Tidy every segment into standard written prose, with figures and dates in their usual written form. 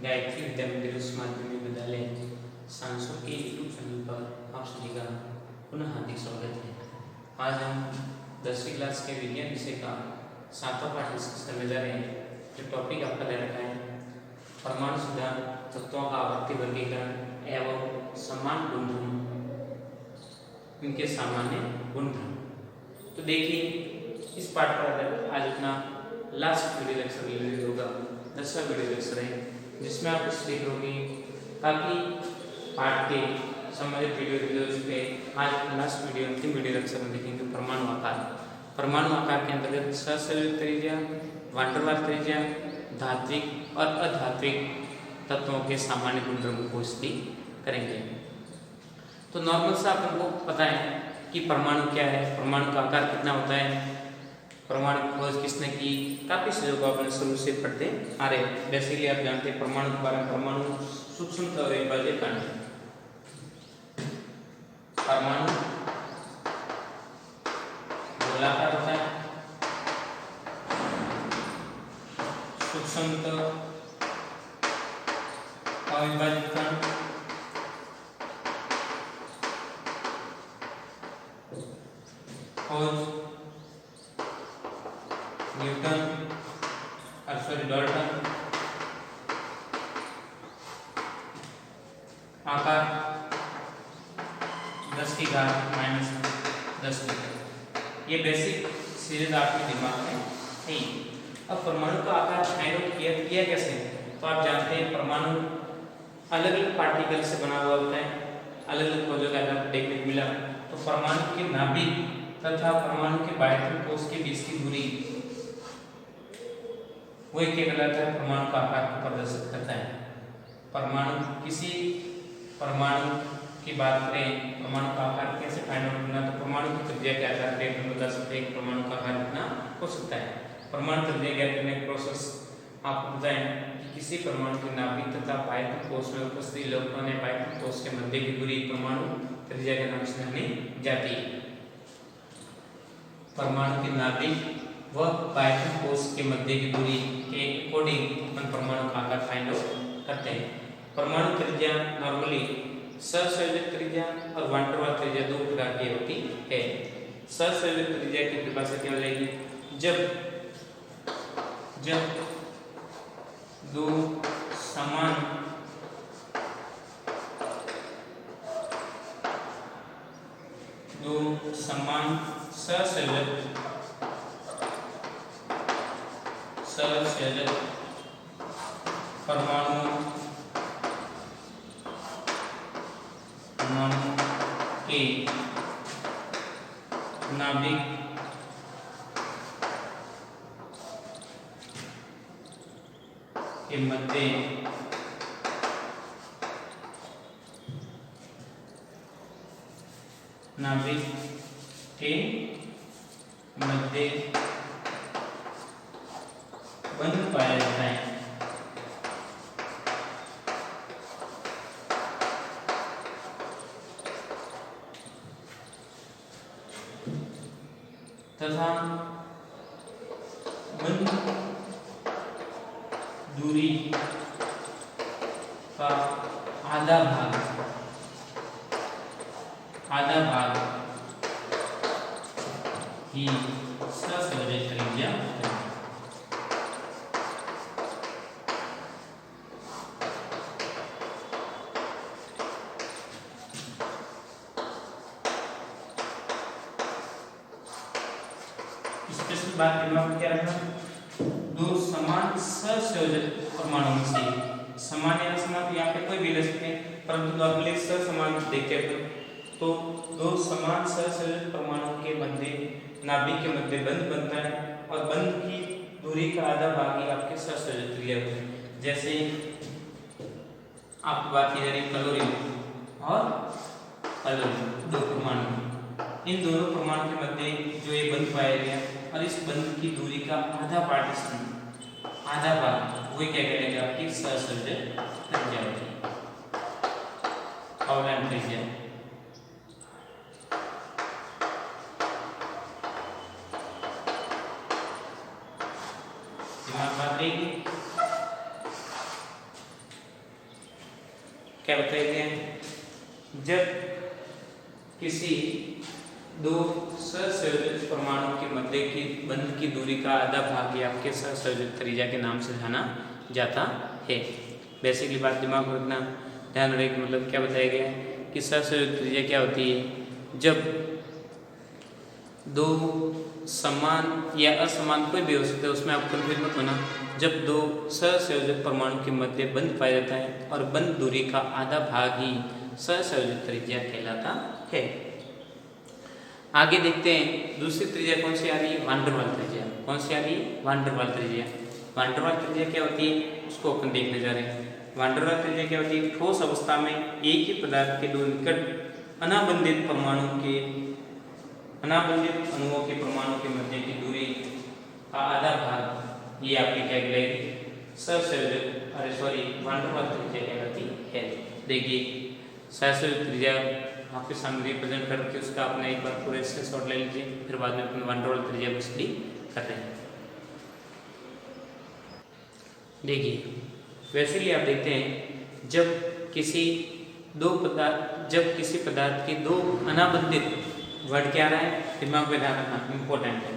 गायत्री विद्या मंदिर उच्च माध्यमिक विद्यालय सांसों के यूट्यूब चैनल पर आप सभी का पुनः हार्दिक स्वागत है। आज हम 10वीं क्लास के विज्ञान विषय का 7वां पाठ डिस्कस करने जा रहे हैं। जो टॉपिक आपका ले रखा है परमाणु सिद्धांत, तत्वों का आवर्ती वर्गीकरण एवं समान गुणधर्म, इनके सामान्य गुणधर्म। तो देखिए, इस पाठ पर आज अपना लास्ट वीडियो लेक्चर रिलीज होगा, 10वां वीडियो लेक्चर है, जिसमें आप सीख लोगे काफ़ी पाठ के संबंधित वीडियोज पे आज लास्ट वीडियो अंतिम वीडियो लेक्चर में देखेंगे परमाणु आकार। परमाणु आकार के अंतर्गत ससंयोजक त्रिज्या, वान डेर वाल्स त्रिज्या, धात्विक और अधात्विक तत्वों के सामान्य गुणधर्मों को स्टडी करेंगे। तो नॉर्मल सा अपन को पता है कि परमाणु क्या है, परमाणु का आकार कितना होता है, परमाणु की खोज किसने की, काफी चीजों को अपन शुरू से पढ़ते आ रहे हैं। बेसिकली आप जानते हैं परमाणु के बारे में, परमाणु सूक्ष्म और अविभाज्य कण। परमाणु गोलाकार होता है, सूक्ष्म अविभाज्य कण खोज न्यूटन डाल्टन। आकार 10⁻⁻10 मीटर। ये बेसिक चीजें आपके दिमाग में है। अब परमाणु का आकार फाइंड आउट किया कैसे? तो आप जानते हैं परमाणु अलग अलग पार्टिकल से बना हुआ होता है, अलग अलग खोजों का आधार देखने को मिला। तो परमाणु के नाभिक तथा परमाणु के बाह्य कोश के बीच की दूरी वही क्या कहलाता है, परमाणु का आकार को प्रदर्शित करता है। परमाणु किसी परमाणु की बात करें, परमाणु का आकार कैसे फाइंड आउट करना, तो परमाणु की त्रिज्या के आधार पर हम बता सकते हैं परमाणु का आकार कितना हो सकता है। परमाणु त्रिज्या ज्ञात करने का प्रोसेस आपको बताएं कि किसी परमाणु के नाभिक तथा बाह्य कोश में उपस्थित इलेक्ट्रॉन या बाह्य कोश के मध्य की दूरी परमाणु त्रिज्या के नाम से जानी जाती है। परमाणु के नाभिक व बाह्य कोश के मध्य की दूरी के अकॉर्डिंग अपन परमाणु का आकार फाइंड आउट करते हैं। परमाणु त्रिज्या नॉर्मली ससंयोजक त्रिज्या और वान डेर वाल्स त्रिज्या दो प्रकार की होती है। ससंयोजक त्रिज्या की परिभाषा क्या हो जाएगी? जब दो समान ससंयोजक परमाणु के नाभिक के मध्य बंध पाया जाता है। तथा बंध दूरी का आधा भाग ही ससंयोजक त्रिज्या है। स्पेशल बात दिमाग में क्या रखना, दो समान ससंयोजक परमाणु से, समान या असमान यहाँ पे कोई भी ले सकते हैं, परंतु नॉर्मली समान देखते हैं तो दो समान ससंयोजक परमाणु के मध्य नाभिक के मध्य बंध बनता है और बंध की दूरी का आधा भाग ही आपके ससंयोजक त्रिज्या होती है। जैसे आपकी बात की जा रही क्लोरीन और अलोनीन, दो परमाणु, इन दोनों परमाणु के मध्य जो ये बंध पाया गया और इस बंध की दूरी का आधा पार्टीशन, आधा भाग वही क्या करेगा, आपकी ससंयोजक त्रिज्या होती है, अवलंब त्रिज्या। दिमाग बात रहेगी। क्या बताया गया है, जब किसी दो सहसंयोजक परमाणु के मध्य की बंध की दूरी का आधा भाग ही आपके सहसंयोजक त्रिज्या के नाम से जाना जाता है। बेसिकली बात दिमाग में रखना, ध्यान रखिए, मतलब क्या बताया गया है कि सहसंयोजक त्रिज्या क्या होती है, जब दो समान या असमान कोई भी हो सकता है, उसमें आप कंफ्यूज मत होना, जब दो सहसंयोजक परमाणु के मध्य बंध पाया जाता है और बंध दूरी का आधा भाग ही सहसंयोजक त्रिज्या कहलाता है। आगे देखते हैं दूसरी त्रिज्या कौन सी आ रही है, वान डेर वाल त्रिज्या। कौन सी आ रही है, वान डेर वाल त्रिज्या। वान डेर वाल त्रिज्या क्या होती है उसको अपन देखने जा रहे हैं। वान डेर वाल त्रिज्या क्या होती है, ठोस अवस्था में एक ही पदार्थ के दो निकट अनाबंधित अणुओं के परमाणु के मध्य की दूरी का आधा भाग ये आपकी क्या कहलाएगी, सहसंयोजक वान डेर वाल त्रिज्या कहलाती है। देखिए सहसंयोजक त्रिज्या आपके सामने रिप्रेजेंट करके उसका अपने एक बार पूरे स्क्रीनशॉट ले लीजिए, फिर बाद में अपने वान डेर वाल त्रिज्या को स्टडी कर रहे हैं। देखिए वैसे ही आप देखते हैं जब किसी पदार्थ के दो अनाबंधित, वर्ड क्या रहा है दिमाग में ध्यान रखना, इंपॉर्टेंट है,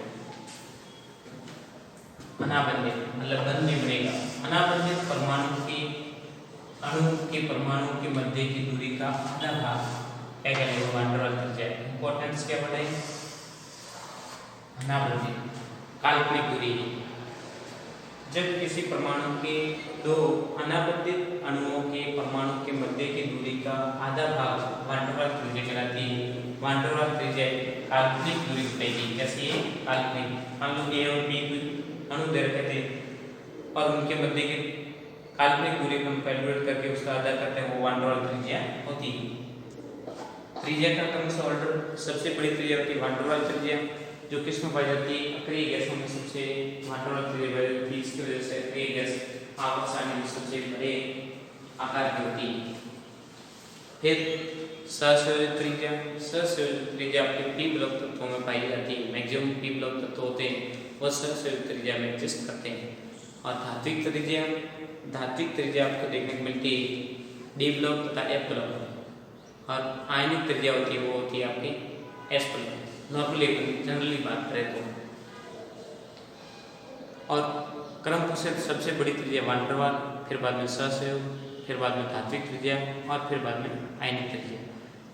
अनाबंधित मतलब बंध नहीं बनेगा, अनाबंधित अणु के परमाणु के मध्य की दूरी का आधा भाग क्या कहलाएगा, वान डेर वाल त्रिज्या। इंपॉर्टेंस क्या बढ़े, अनाबंधित काल्पनिक दूरी। जब किसी परमाणु के दो अनाबंधित अणुओं के परमाणु के मध्य की दूरी का आधा भाग वान डेर वाल त्रिज्या कहलाती है। वान डेर वाल त्रिज्या काल्पनिक दूरी बताएगी, कैसी है, काल्पनिक। मान लो ए और बी अणु दे रखे थे और उनके मध्य की काल्पनिक दूरी को हम कैलकुलेट करके उसका आधा करते हैं, वो वान डेर वाल त्रिज्या होती है। त्रिज्या का क्रम से ऑर्डर, सबसे बड़ी त्रिज्या होती है वान डेर वाल त्रिज्या, जो किसमें पाई जाती है, अक्रिय गैसों में सबसे वान डेर वाल त्रिज्या पाई जाती है। इसकी वजह से अक्रिय गैस आवर्त सारणी में सबसे बड़े आकार की होती है। फिर सहसंयोजक त्रिज्या आपके पी ब्लॉक तत्वों में पाई जाती है, मैक्सिमम पी ब्लॉक तत्व होते हैं वह सहसंयोजक त्रिज्या में एग्जिस्ट करते हैं। और धात्विक त्रिज्या आपको देखने को मिलती है डी ब्लॉक तथा एफ ब्लॉक, और आयनिक त्रिज्या होती है वो होती है आपकी एस ब्लॉक। नॉर्मली जनरली बात करें तो, और क्रम से सबसे बड़ी त्रिज्या वान डेर वाल, फिर बाद में सहसंयोग, फिर बाद में धात्विक त्रिज्या और फिर बाद में आयनिक त्रिज्या,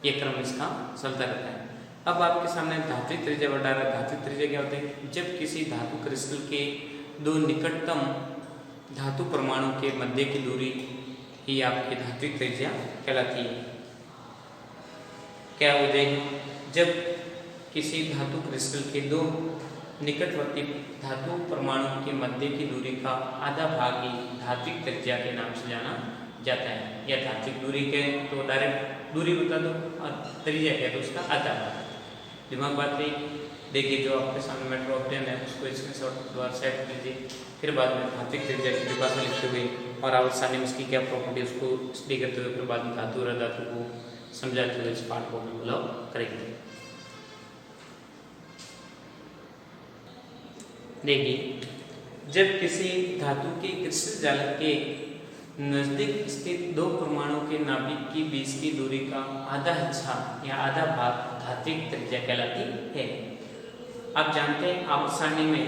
ये क्रम इसका चलता रहता है। अब आपके सामने धात्विक त्रिज्या बता रहा है। धात्विक त्रिज्या क्या होता है, जब किसी धातु क्रिस्टल के दो निकटतम धातु परमाणु के मध्य की दूरी ही आपकी धात्विक त्रिज्या कहलाती है। क्या हो जाएगी, जब किसी धातु क्रिस्टल के दो निकटवर्ती धातु परमाणु के मध्य की दूरी का आधा भाग ही धात्विक त्रिज्या के नाम से जाना जाता है। या धात्विक दूरी के तो डायरेक्ट दूरी बता दो, और त्रिज्या क्या तो उसका आधा भाग। दिमाग बात रही। देखिए जो आपके सामने मेट्रोप्लेन है उसको स्क्रीनशॉट द्वारा सेट कीजिए, फिर बाद में धात्विक त्रिज्या की परिभाषा लिखते हुए और आवर्त सारणी में इसकी क्या प्रॉपर्टी उसको स्टडी करते हुए फिर बाद में धातु और अधातु को समझाते हुए इस पाठ को हम लोग करेंगे। देखिए जब किसी धातु के क्रिस्टल जालक के नजदीक स्थित दो परमाणु के नाभिक की बीच की दूरी का आधा हिस्सा या आधा भाग धात्विक त्रिज्या कहलाती है। आप जानते हैं आवर्त सारणी में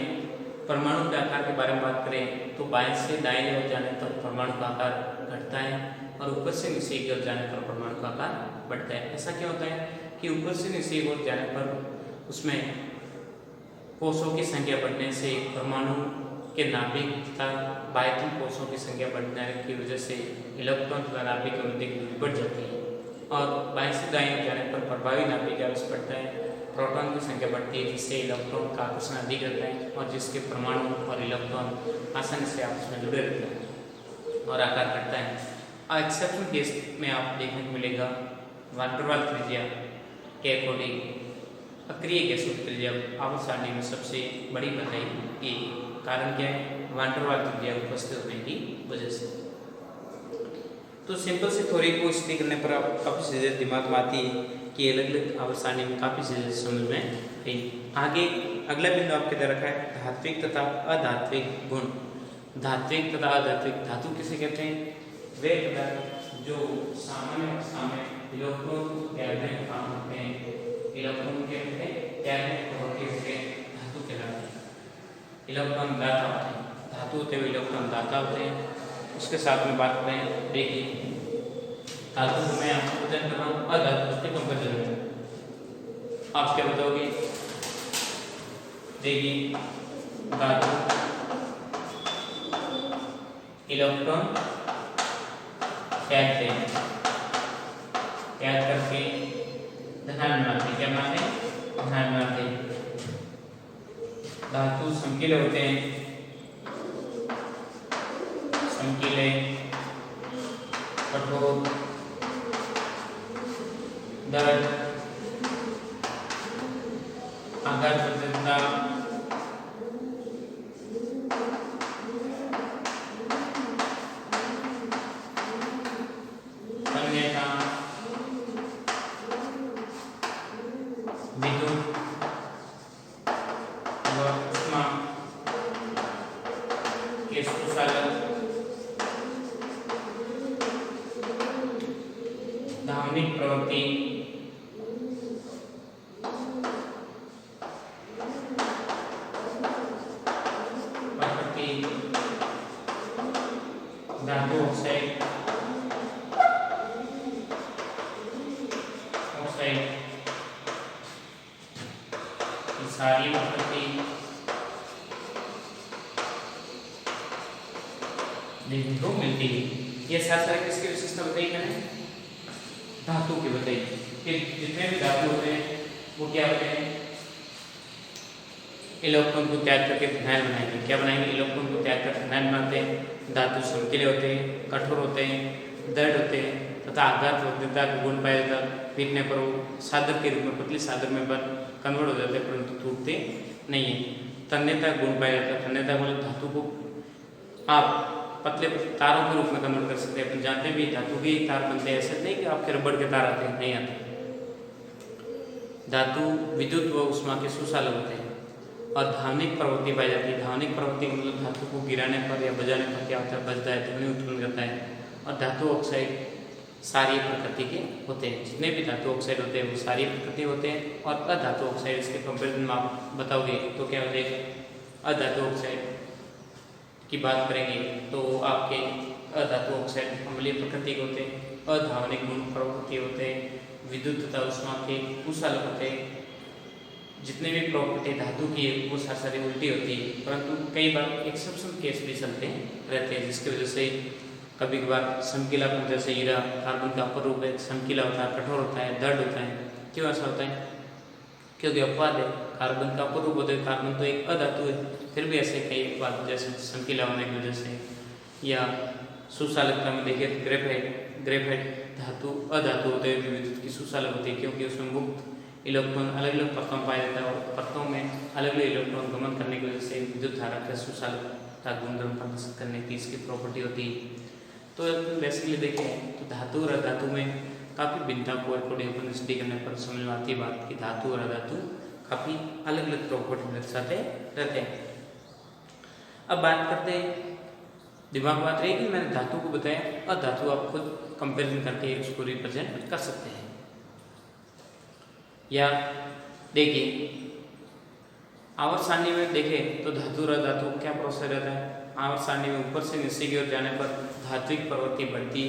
परमाणु के आकार के बारे में बात करें तो बाएं से दाएं ओर जाने पर परमाणु का आकार घटता है और ऊपर से नीचे की ओर जाने पर परमाणु का आकार बढ़ता है। ऐसा क्या होता है कि ऊपर से नीचे की ओर जाने पर उसमें कोषों की संख्या बढ़ने से परमाणु के नाभिक तथा बाह्यतम कोषों की संख्या बढ़ने की वजह से इलेक्ट्रॉन तथा नाभिक के मध्य की दूरी बढ़ जाती है, और बाएं से दाएं ओर जाने पर प्रभावी नाभिक का आवेश बढ़ता है, प्रोटॉन की संख्या बढ़ती है जिससे इलेक्ट्रॉन का आकर्षण अधिक रहता है और जिसके परमाणु और इलेक्ट्रॉन आसानी से आपस में जुड़े रहते हैं और आकार बढ़ता है। एक्सेप्शन केस में आप देखने को मिलेगा वान डेर वाल त्रिज्या के अकॉर्डिंग अक्रिय गैसों की त्रिज्या आवर्त सारणी में सबसे बड़ी बताई गई। कारण क्या है, वान डेर वाल त्रिज्या उपस्थित होने की वजह से। तो सिंपल सी थ्योरी को स्टडी करने पर आप काफ़ी चीज़ें दिमाग में आती है कि अलग अलग आवर्त सारणी में काफ़ी चीज़ें समझ में आई। आगे अगला बिंदु आपके दे रखा है धात्विक तथा अधात्विक गुण। धात्विक तथा अधात्विक, धातु किसे कहते हैं, वे पदार्थ जो सामान्य अवस्था में इलेक्ट्रॉन को त्यागने का काम करते हैं, इलेक्ट्रॉन के होते हैं त्यागने प्रवृत्ति होते धातु कहलाते हैं। इलेक्ट्रॉन दाता होते हैं, धातु होते हुए इलेक्ट्रॉन दाता होते हैं। उसके साथ में बात करें, देखिए धातु को मैं आपको प्रेजेंट कर रहा हूँ अधातु उसके कंपेरिजन में। आप क्या बताओगे? देखिए धातु इलेक्ट्रॉन त्यागते हैं, त्याग करके धनात्मक बनाते हैं। क्या बनाते हैं? धनात्मक बनाते हैं। धातु संकीले होते हैं, संकीले, कठोर, दृढ़, आघात प्रचलता, तन्यता, विद्युत व ऊष्मा के सुचालक, धावनिक प्रवृत्ति, प्रकृति, धातु ऑक्साइड, की सारी प्रकृति देखने को मिलती है। ये सारे किसकी विशेषता बताई मैंने? धातु की बताई कि जितने भी धातु होते हैं वो क्या होते हैं? इलेक्ट्रॉन को त्याग करके फिनाइल बनाएंगे। क्या बनाएंगे? इलेक्ट्रॉन को त्याग कर फिनाइल बनाते हैं। धातु संकीले होते हैं, कठोर होते हैं, दृढ़ होते हैं तथा आघात वक्रता का गुण पाया जाता है। पीटने पर वो सादर के रूप में, पतली सादर में कन्वर्ट हो जाते हैं परंतु टूटते नहीं है। तन्यता गुण पाया जाता है। तन्यता मतलब धातु को आप पतले तारों के रूप में कन्वर्ट कर सकते हैं। अपन जानते भी धातु के तार बनते हैं, ऐसे नहीं कि आपके रबड़ के तार आते हैं, नहीं आते। धातु विद्युत व ऊष्मा के सुचालक होते हैं और धावनिक प्रवृत्ति पाई जाती है। धावनिक प्रवृत्ति मतलब धातु को गिराने पर या बजाने पर क्या होता है? बजता है, ध्वनि उत्पन्न करता है। और धातु ऑक्साइड सारी प्रकृति के होते हैं। जितने भी धातु ऑक्साइड होते हैं वो सारी प्रकृति होते हैं। और अधातु ऑक्साइड इसके कंपेरिजन में आप बताओगे तो क्या हो जाएगा? अधातु ऑक्साइड की बात करेंगे तो आपके अधातु ऑक्साइड अम्लीय प्रकृति के होते हैं, अधावनिक गुण प्रवृत्ति होते हैं, विद्युत तथा ऊष्मा के कुशल होते हैं। जितने भी प्रॉपर्टी धातु की है वो सारी उल्टी होती है, परंतु कई बार एक्सेप्शन केस भी चलते हैं रहते हैं, जिसकी वजह से कभी कभार समकीलापन, जैसे हीरा कार्बन का अपर रूप है, समकीला होता है, कठोर होता है, दृढ़ होता है। क्यों ऐसा होता है? क्योंकि अपवाद है, कार्बन का अपर रूप होता है, कार्बन तो एक अधातु है, फिर भी ऐसे कई अपवाद जैसे समकीला होने की वजह से। या सुचालकता में देखिए ग्रेफाइट धातु अधातु होते हुए विद्युत की सुचालक होती है, क्योंकि उसमें मुक्त इलेक्ट्रॉन अलग अलग परतों में पाया जाता है और परतों में अलग अलग इलेक्ट्रॉन गमन करने की वजह से विद्युत धारा का सुचालकता गुणधर्म प्रदर्शित करने की इसकी प्रॉपर्टी होती है। तो बेसिकली देखें तो धातु और अधातु में काफ़ी भिन्नता को अपन स्टडी करने पर समझ में आती है बात कि धातु और अधातु काफ़ी अलग अलग प्रॉपर्टी दर्शाते रहते हैं। अब बात करते हैं, दिमाग बात रही कि मैंने धातु को बताया, और धातु आप खुद कंपेरिजन करके उसको रिप्रेजेंट कर सकते हैं। या देखिए आवर्त सारणी में देखें तो धातु और अधातु क्या प्रोसेस रहता है? आवर्त सारणी में ऊपर से नीचे की ओर जाने पर धात्विक प्रवृत्ति बढ़ती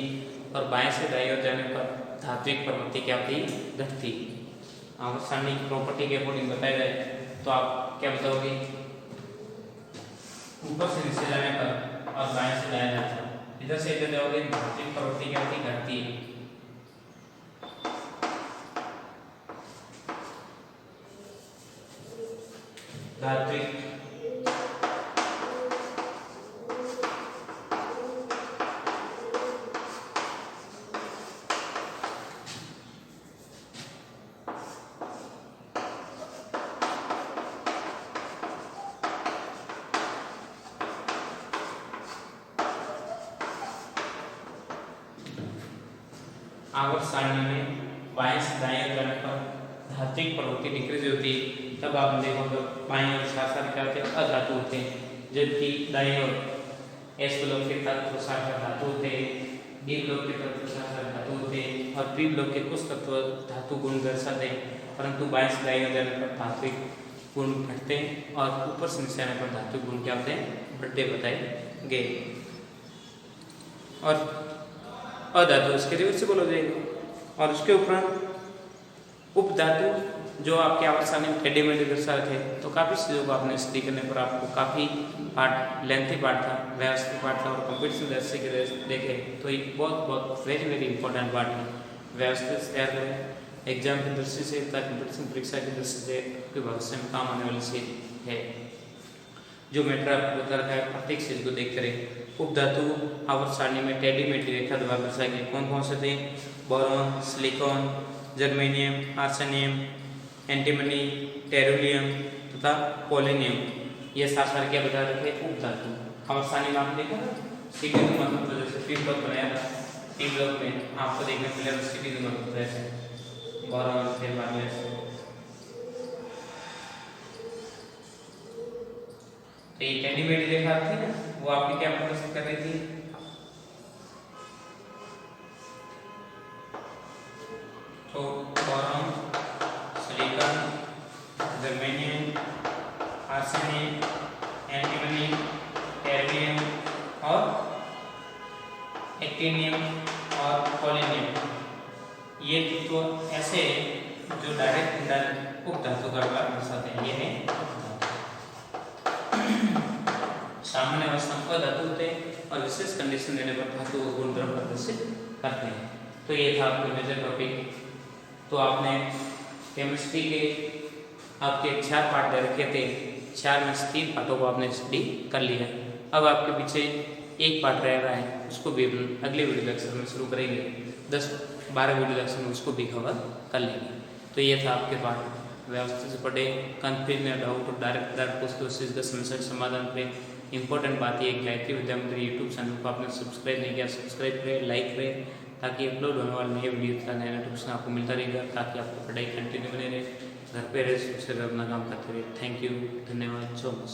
और बाएं से दाईं ओर जाने पर धात्विक प्रवृत्ति क्या होती? घटती। आवर्त सारणी की प्रॉपर्टी के अकॉर्डिंग बताया जाए तो आप क्या बताओगे? ऊपर से नीचे जाने पर और बाएं से दाएं जाने पर इधर से इधर जाओगे, धात्विक प्रवृत्ति क्या होती? घटती है। धात्विक आवर्त सारणी में बाएं से दाएं ओर जाने पर धात्विक प्रवृत्ति डिक्रीज होती है, तब आप देखोगे बाएं ओर साथ क्या होते हैं? अधातु होते हैं, जबकि दाएं ओर एस के तत्व साथ धातु होते हैं। डी ब्लॉक के तत्व सारे धातु होते हैं और पी ब्लॉक के कुछ तत्व धातु गुण दर्शाते हैं, परंतु बाएं से दाएं जाने पर धात्विक गुण घटते हैं और ऊपर से नीचे आने पर धातु गुण क्या होते हैं, बढ़ते बताए गए। और अधातु इसके रिवर्सिबल हो जाएगा। और उसके उपरांत उपधातु जो आपके आवर्सानी में टेढ़े मेढ़े दर्शा रखे, तो काफ़ी चीज़ों को आपने स्टडी करने पर आपको काफ़ी पार्ट लेंथी पार्ट था, व्यवस्थित पार्ट था और कंपटीशन दर्शे के देखे तो ये बहुत वेरी वेरी इंपॉर्टेंट पार्ट है। व्यवस्थित तैयार करें एग्जाम की दृष्टि से, कंपटीशन परीक्षा की दृष्टि से आपके भविष्य में काम आने वाली चीज है। जो मैटर आपको बता रखा है प्रत्येक चीज को देख करें। उपधातु आवर्त सारणी में टेढ़ी मेढ़ी रेखा द्वारा दर्शाए गए कौन कौन से थे, बोरॉन, सिलिकॉन, जर्मेनियम, आर्सेनियम, एंटीमनी, टेरुलियम तथा पोलेनियम, ये सारे क्या बता रखे उपधातु। आवर्त सारणी में आपने देखा सिटी मतलब जैसे पी ब्लॉक बनाया था, पी ब्लॉक में आपको देखने को मिला सिटी मतलब ऐसे बोरॉन फिर माइनस, तो ये टेढ़ी मेढ़ी रेखा थी ना, वो आपकी क्या प्रदर्शित कर रही थी, तो बोरॉन, सिलिकॉन, जर्मेनियम, आर्सेनियम, एंटीमनी, टेरुलियम और एक्टिनियम और पोलेनियम, ये तो ऐसे जो डायरेक्ट उपधातु का प्रकार दर्शाते हैं। ये है सामान्य अवस्था में अधातु होते हैं और विशेष कंडीशन देने पर धातु को गुणधर्म प्रदर्शित करते हैं। तो ये था आपके मेजर टॉपिक। तो आपने केमिस्ट्री के आपके 4 पार्ट दे रखे थे, 4 में से 3 पार्टों को आपने स्टडी कर लिया। अब आपके पीछे एक पार्ट रह रहा है, उसको भी अगले वीडियो लेक्चर में शुरू करेंगे। 10-12 वीडियो लेक्चर में उसको भी कवर कर लेंगे। तो ये था आपके पार्ट, व्यवस्थित से पढ़े, कंफ्यूज में डाउट और डायरेक्ट पूछ के उस चीज़ का समस्या समाधान करें। इंपॉर्टेंट बात यह है गायत्री विद्या मंदिर यूट्यूब चैनल को आपने सब्सक्राइब नहीं किया, सब्सक्राइब करें, लाइक करें, ताकि अपलोड होने वाले नए वीडियो का नया नोटिफिकेशन आपको मिलता रहेगा, ताकि आपको पढ़ाई कंटिन्यू बने रहे, घर पे रहे, सुख से अपना काम करते रहे। थैंक यू, धन्यवाद सो मच।